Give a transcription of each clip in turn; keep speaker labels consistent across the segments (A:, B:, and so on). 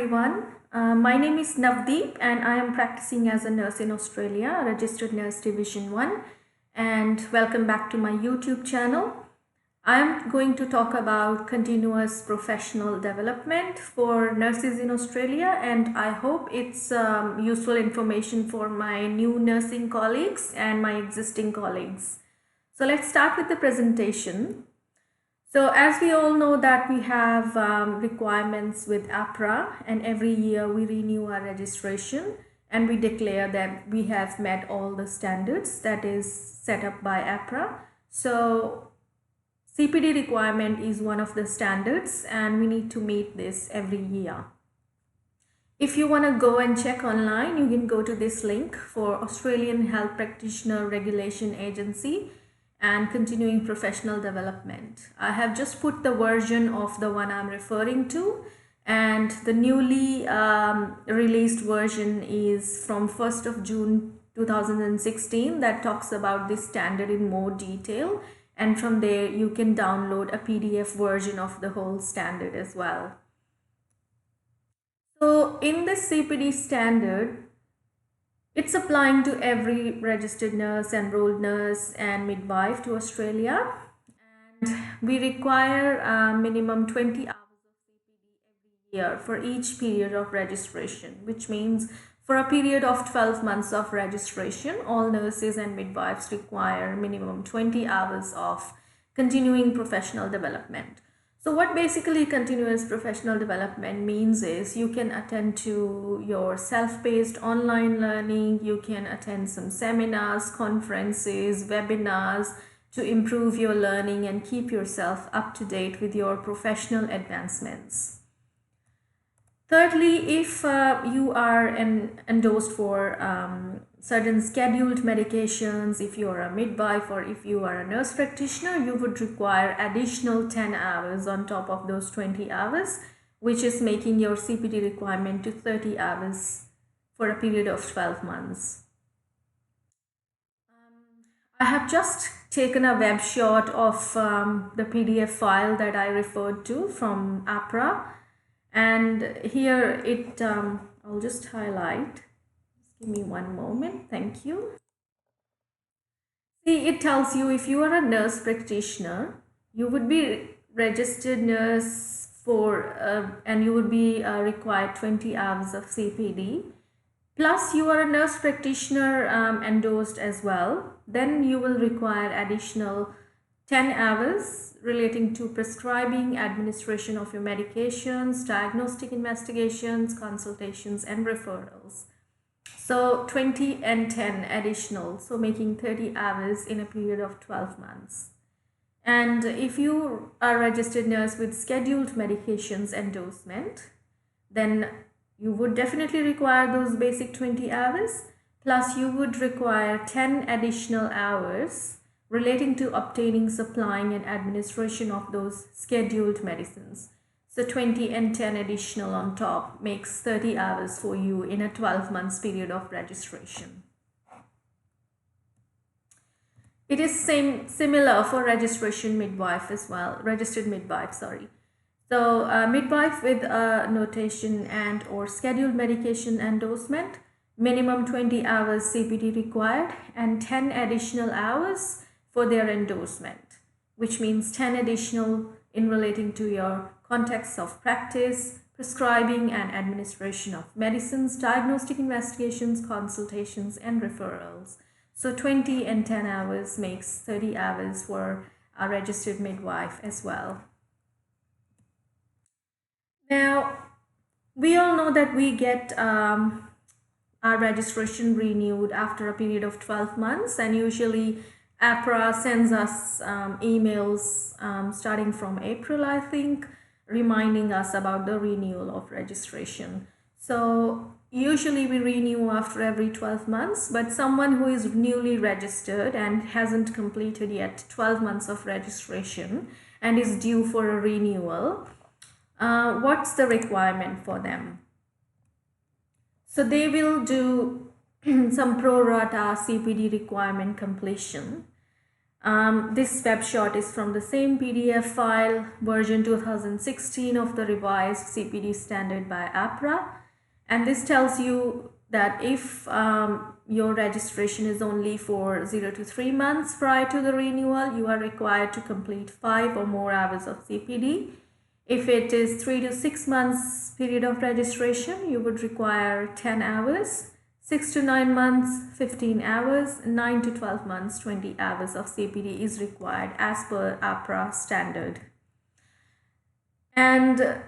A: Everyone, my name is Navdeep and I am practicing as a nurse in Australia, registered nurse division 1, and welcome back to my YouTube channel. I am going to talk about continuous professional development for nurses in Australia, and I hope it's useful information for my new nursing colleagues and my existing colleagues. So let's start with the presentation. So as we all know that we have requirements with APRA, and every year we renew our registration and we declare that we have met all the standards that is set up by APRA. So CPD requirement is one of the standards and we need to meet this every year. If you want to go and check online, you can go to this link for Australian Health Practitioner Regulation Agency and continuing professional development. I have just put the version of the one I'm referring to, and the newly released version is from 1st of June 2016 that talks about this standard in more detail, and from there you can download a PDF version of the whole standard as well. So in this CPD standard, it's applying to every registered nurse, enrolled nurse and midwife to Australia, and we require a minimum 20 hours of CPD every year for each period of registration, which means for a period of 12 months of registration, all nurses and midwives require minimum 20 hours of continuing professional development. So what basically continuous professional development means is you can attend to your self-paced online learning, you can attend some seminars, conferences, webinars to improve your learning and keep yourself up to date with your professional advancements. Thirdly, if you are endorsed for certain scheduled medications, if you are a midwife or if you are a nurse practitioner, you would require additional 10 hours on top of those 20 hours, which is making your CPD requirement to 30 hours for a period of 12 months. I have just taken a web shot of the PDF file that I referred to from APRA. And here I'll just highlight. Just give me one moment. Thank you. See, it tells you if you are a nurse practitioner, you would be registered nurse for and you would be required 20 hours of CPD. Plus you are a nurse practitioner endorsed as well. Then you will require additional 10 hours relating to prescribing, administration of your medications, diagnostic investigations, consultations, and referrals. So 20 and 10 additional, so making 30 hours in a period of 12 months. And if you are a registered nurse with scheduled medications endorsement, then you would definitely require those basic 20 hours, plus you would require 10 additional hours relating to obtaining, supplying, and administration of those scheduled medicines. So 20 and 10 additional on top makes 30 hours for you in a 12 months period of registration. It is similar for registration midwife as well, registered midwife, sorry. So midwife with a notation and or scheduled medication endorsement, minimum 20 hours CPD required and 10 additional hours for their endorsement, which means 10 additional in relating to your contexts of practice, prescribing and administration of medicines, diagnostic investigations, consultations, and referrals. So 20 and 10 hours makes 30 hours for a registered midwife as well. Now, we all know that we get our registration renewed after a period of 12 months, and usually APRA sends us emails starting from April, I think, reminding us about the renewal of registration. So usually we renew after every 12 months, but someone who is newly registered and hasn't completed yet 12 months of registration and is due for a renewal, what's the requirement for them? So they will do some pro-rata CPD requirement completion. This snapshot is from the same PDF file, version 2016 of the revised CPD standard by APRA. And this tells you that if your registration is only for 0 to 3 months prior to the renewal, you are required to complete 5 or more hours of CPD. If it is 3 to 6 months period of registration, you would require 10 hours. 6 to 9 months, 15 hours, 9 to 12 months, 20 hours of CPD is required as per APRA standard. And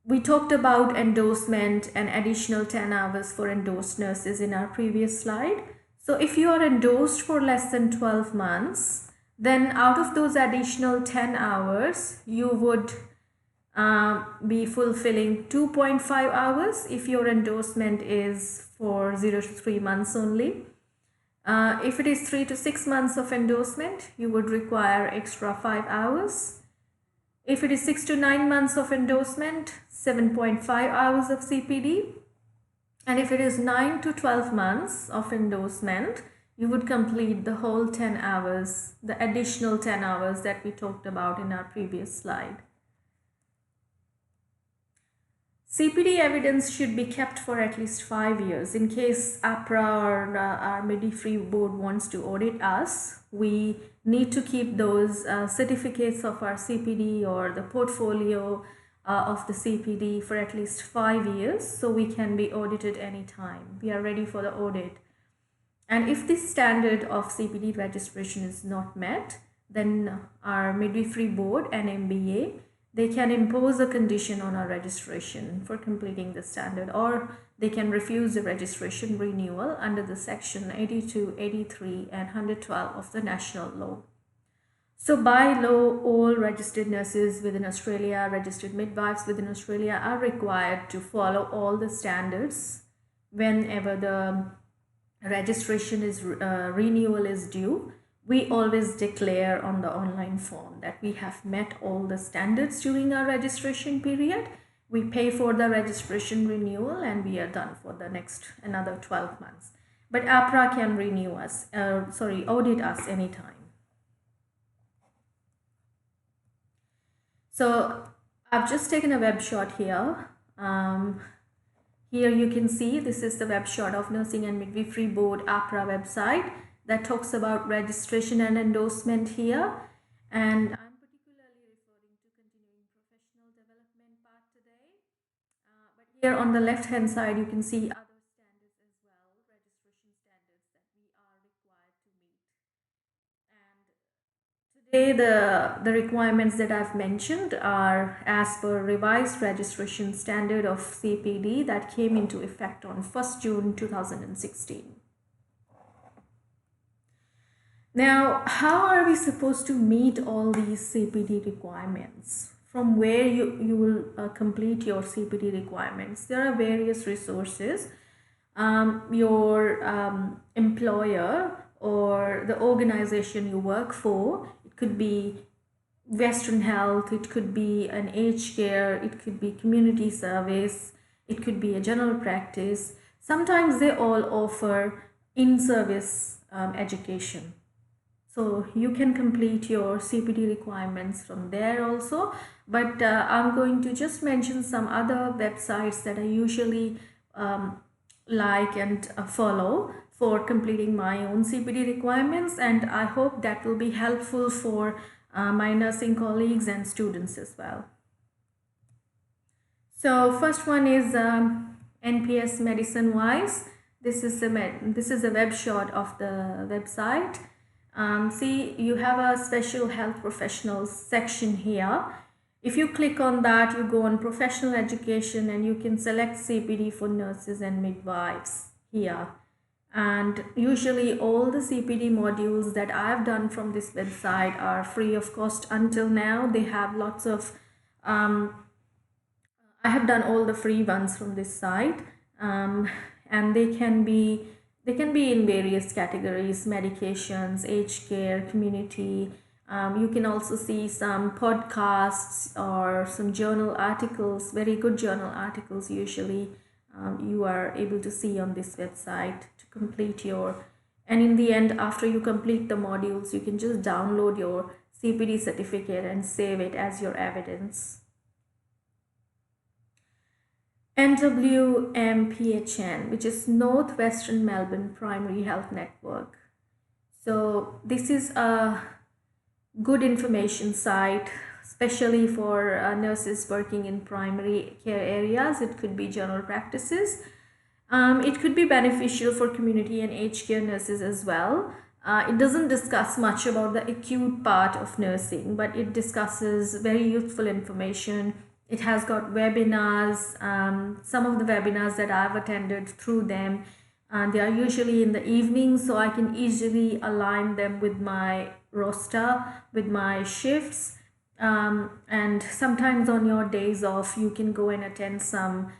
A: we talked about endorsement and additional 10 hours for endorsed nurses in our previous slide. So if you are endorsed for less than 12 months, then out of those additional 10 hours, you would be fulfilling 2.5 hours if your endorsement is for 0 to 3 months only. If it is 3 to 6 months of endorsement, you would require extra 5 hours. If it is 6 to 9 months of endorsement, 7.5 hours of CPD. And if it is 9 to 12 months of endorsement, you would complete the whole 10 hours, the additional 10 hours that we talked about in our previous slide. CPD evidence should be kept for at least 5 years. In case APRA or our midwifery board wants to audit us, we need to keep those certificates of our CPD or the portfolio of the CPD for at least 5 years, so we can be audited anytime. We are ready for the audit. And if this standard of CPD registration is not met, then our midwifery board and MBA, they can impose a condition on our registration for completing the standard, or they can refuse the registration renewal under the section 82, 83 and 112 of the national law. So by law, all registered nurses within Australia, registered midwives within Australia are required to follow all the standards whenever the registration is renewal is due. We always declare on the online form that we have met all the standards during our registration period. We pay for the registration renewal and we are done for the next another 12 months. But APRA can renew us, audit us anytime. So I've just taken a web shot here. Here you can see this is the web shot of Nursing and Midwifery Board APRA website that talks about registration and endorsement here. And I'm particularly referring to continuing professional development part today. But here on the left hand side, you can see other standards as well, registration standards that we are required to meet. And today the requirements that I've mentioned are as per revised registration standard of CPD that came into effect on 1st June 2016. Now, how are we supposed to meet all these CPD requirements? From where you will complete your CPD requirements? There are various resources. Your employer or the organization you work for, it could be Western Health, it could be an aged care, it could be community service, it could be a general practice. Sometimes they all offer in-service education. So you can complete your CPD requirements from there also. But I'm going to just mention some other websites that I usually like and follow for completing my own CPD requirements. And I hope that will be helpful for my nursing colleagues and students as well. So first one is NPS Medicine Wise. This is a web shot of the website. See, you have a special health professionals section here. If you click on that, you go on professional education and you can select CPD for nurses and midwives here. And usually all the CPD modules that I've done from this website are free of cost until now. They have lots of, I have done all the free ones from this site, and they can be in various categories: medications, aged care, community. You can also see some podcasts or some journal articles, very good journal articles usually you are able to see on this website to complete your And in the end, after you complete the modules, you can just download your CPD certificate and save it as your evidence. NWMPHN, which is Northwestern Melbourne Primary Health Network. So this is a good information site, especially for nurses working in primary care areas. It could be general practices. It could be beneficial for community and aged care nurses as well. It doesn't discuss much about the acute part of nursing, but it discusses very useful information. It has got webinars. Some of the webinars that I've attended through them, they are usually in the evening, so I can easily align them with my rota, with my shifts. And sometimes on your days off, you can go and attend some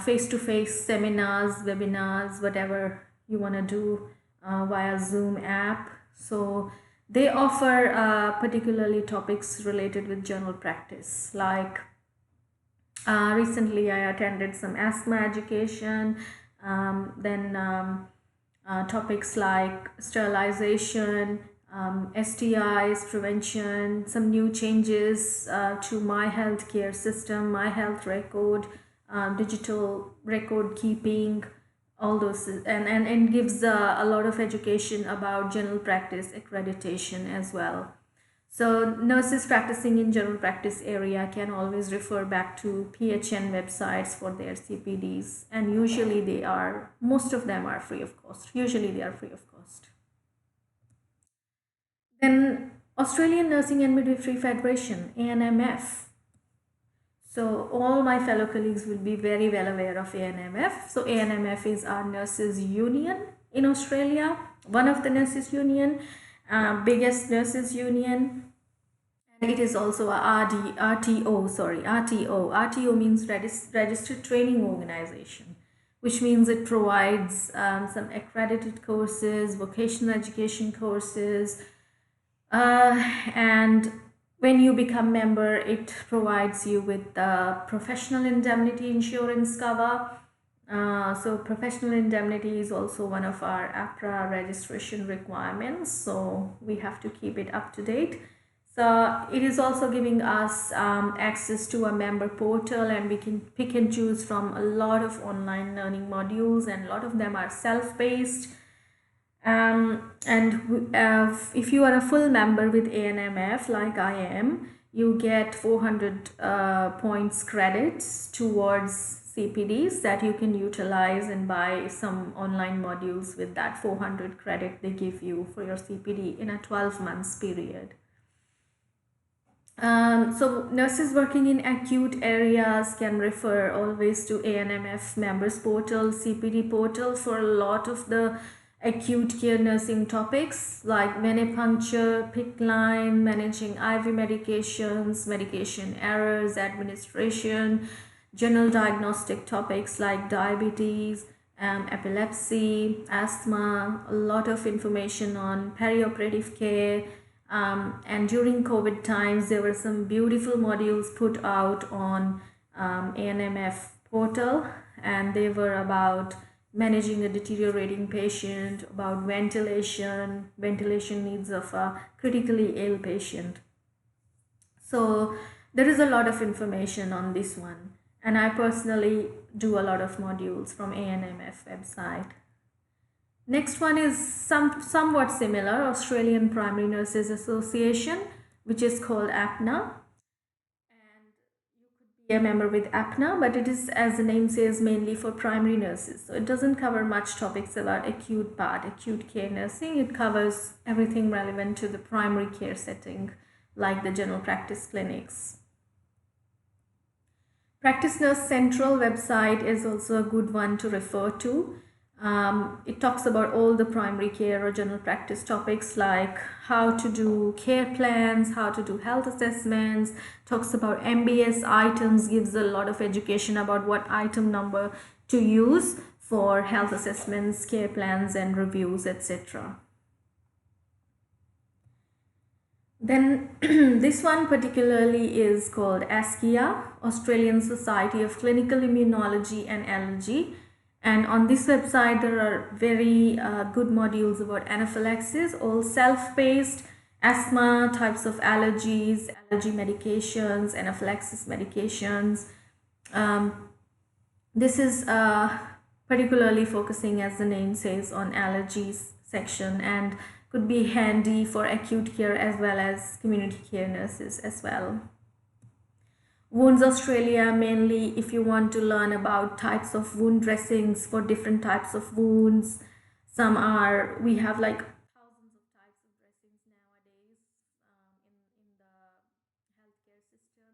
A: face-to-face seminars, webinars, whatever you want to do via Zoom app. So they offer particularly topics related with general practice. Like recently I attended some asthma education, topics like sterilization, STIs, prevention, some new changes to my healthcare system, my health record, digital record keeping, all those, and gives a lot of education about general practice accreditation as well. So nurses practicing in general practice area can always refer back to PHN websites for their CPDs, and usually most of them are free of cost. Usually they are free of cost. Then Australian Nursing and Midwifery Federation, ANMF. So all my fellow colleagues will be very well aware of ANMF. So ANMF is our nurses union in Australia, one of the nurses union, biggest nurses union. And it is also a RTO. RTO means Registered Training Organization, which means it provides some accredited courses, vocational education courses, and when you become member, it provides you with the professional indemnity insurance cover. So professional indemnity is also one of our APRA registration requirements, so we have to keep it up to date. So it is also giving us access to a member portal, and we can pick and choose from a lot of online learning modules, and a lot of them are self-paced. If you are a full member with ANMF like I am, you get 400 points credits towards CPDs that you can utilize and buy some online modules with that 400 credit they give you for your CPD in a 12 months period. So nurses working in acute areas can refer always to ANMF members portal, CPD portal, for a lot of the acute care nursing topics like venipuncture, PICC line, managing IV medications, medication errors, administration, general diagnostic topics like diabetes, epilepsy, asthma, a lot of information on perioperative care. And during COVID times, there were some beautiful modules put out on ANMF portal, and they were about managing a deteriorating patient, about ventilation needs of a critically ill patient. So there is a lot of information on this one, and I personally do a lot of modules from ANMF website. Next one is somewhat similar, Australian Primary Nurses Association, which is called APNA. A member with APNA, but it is, as the name says, mainly for primary nurses. So it doesn't cover much topics about acute care nursing. It covers everything relevant to the primary care setting, like the general practice clinics. Practice Nurse Central website is also a good one to refer to. It talks about all the primary care or general practice topics like how to do care plans, how to do health assessments, talks about MBS items, gives a lot of education about what item number to use for health assessments, care plans and reviews, etc. Then this one particularly is called ASCIA, Australian Society of Clinical Immunology and Allergy. And on this website, there are very good modules about anaphylaxis, all self-paced, asthma, types of allergies, allergy medications, anaphylaxis medications. This is particularly focusing, as the name says, on allergies section, and could be handy for acute care as well as community care nurses as well. Wounds Australia, mainly if you want to learn about types of wound dressings for different types of wounds. We have like thousands of types of dressings nowadays in the healthcare system,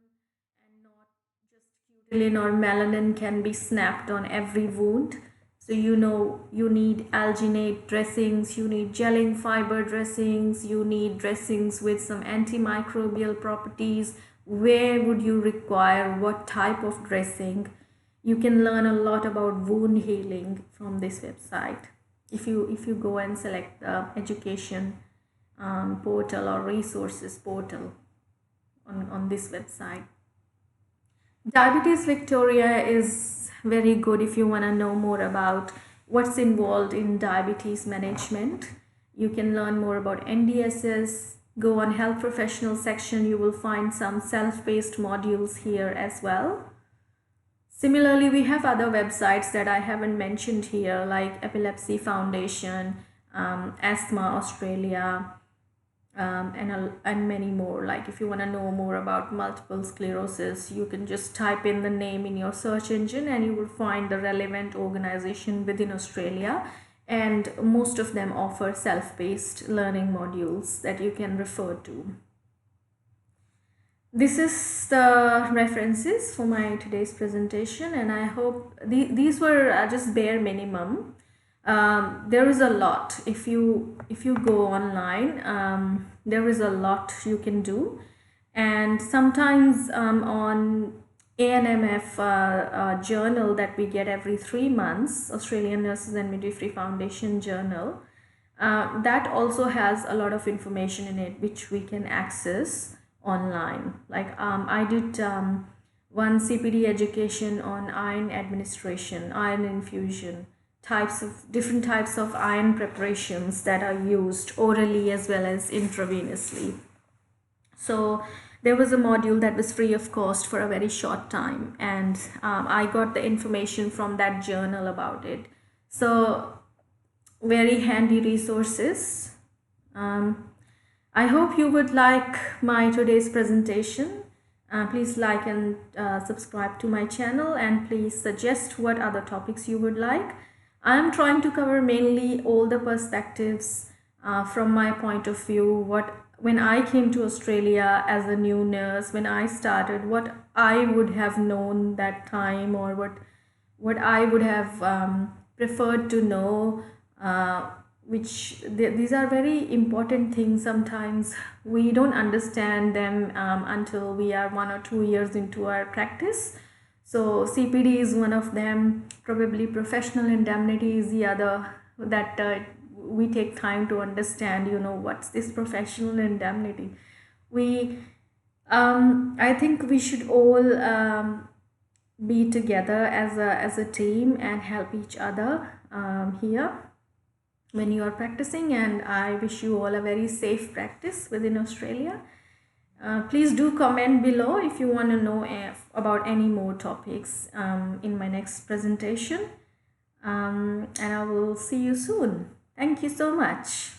A: and not just cutulin or melanin can be snapped on every wound. So you need alginate dressings, you need gelling fiber dressings, you need dressings with some antimicrobial properties. Where would you require what type of dressing? You can learn a lot about wound healing from this website if you go and select the education portal or resources portal on this website. Diabetes Victoria is very good if you want to know more about what's involved in diabetes management. You can learn more about NDSS. Go on health professional section, you will find some self-paced modules here as well. Similarly, we have other websites that I haven't mentioned here, like Epilepsy Foundation, Asthma Australia, and many more. Like if you want to know more about multiple sclerosis, you can just type in the name in your search engine and you will find the relevant organization within Australia, and most of them offer self-paced learning modules that you can refer to. This is the references for my today's presentation, and I hope these were just bare minimum. There is a lot if you go online. There is a lot you can do, and sometimes on ANMF journal that we get every 3 months, Australian Nurses and Midwifery Foundation journal, that also has a lot of information in it which we can access online. Like I did one CPD education on iron administration, iron infusion, different types of iron preparations that are used orally as well as intravenously. So there was a module that was free of cost for a very short time, and I got the information from that journal about it. So very handy resources. I hope you would like my today's presentation. Please like and subscribe to my channel, and please suggest what other topics you would like. I'm trying to cover mainly all the perspectives from my point of view. When I came to Australia as a new nurse, when I started, what I would have known that time, or what I would have preferred to know. These are very important things. Sometimes we don't understand them until we are 1 or 2 years into our practice. So CPD is one of them. Probably professional indemnity is the other that we take time to understand. What's this professional indemnity? I think we should all be together as a team and help each other here when you are practicing, and I wish you all a very safe practice within Australia. Please do comment below if you want to know about any more topics in my next presentation, and I will see you soon. Thank you so much.